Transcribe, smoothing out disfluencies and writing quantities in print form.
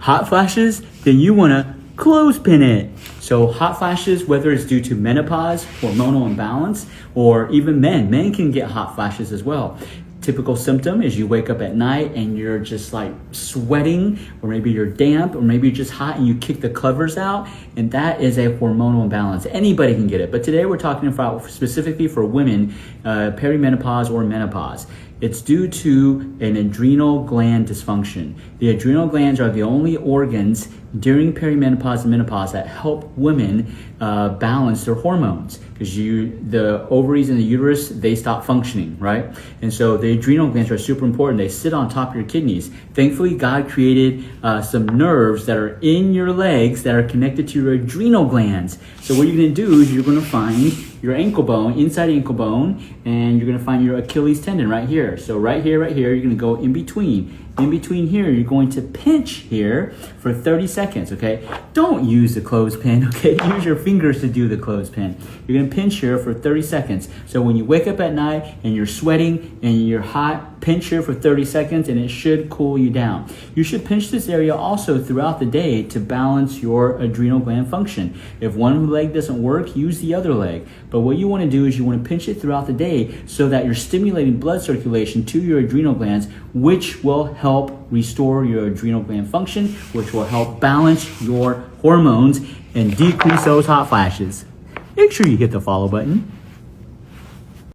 Hot flashes, then you want to clothespin it. So hot flashes, whether it's due to menopause, hormonal imbalance, or even men can get hot flashes as well. Typical symptom is you wake up at night and you're just like sweating, or maybe you're damp, or maybe you're just hot and you kick the covers out, and that is a hormonal imbalance. Anybody can get it, but today we're talking about specifically for women, perimenopause or menopause. It's due to an adrenal gland dysfunction. The adrenal glands are the only organs during perimenopause and menopause that help women balance their hormones, because the ovaries and the uterus, they stop functioning, right? And so the adrenal glands are super important. They sit on top of your kidneys. Thankfully, God created some nerves that are in your legs that are connected to your adrenal glands. So what you're gonna do is you're gonna find your ankle bone, inside the ankle bone, and you're gonna find your Achilles tendon right here. So right here, you're gonna go in between. In between here, you're going to pinch here for 30 seconds, okay? Don't use the clothespin, okay? Use your fingers to do the clothespin. You're gonna pinch here for 30 seconds. So when you wake up at night and you're sweating and you're hot, pinch here for 30 seconds and it should cool you down. You should pinch this area also throughout the day to balance your adrenal gland function. If one leg doesn't work, use the other leg. But what you wanna do is you wanna pinch it throughout the day so that you're stimulating blood circulation to your adrenal glands, which will help restore your adrenal gland function, which will help balance your hormones and decrease those hot flashes. Make sure you hit the follow button.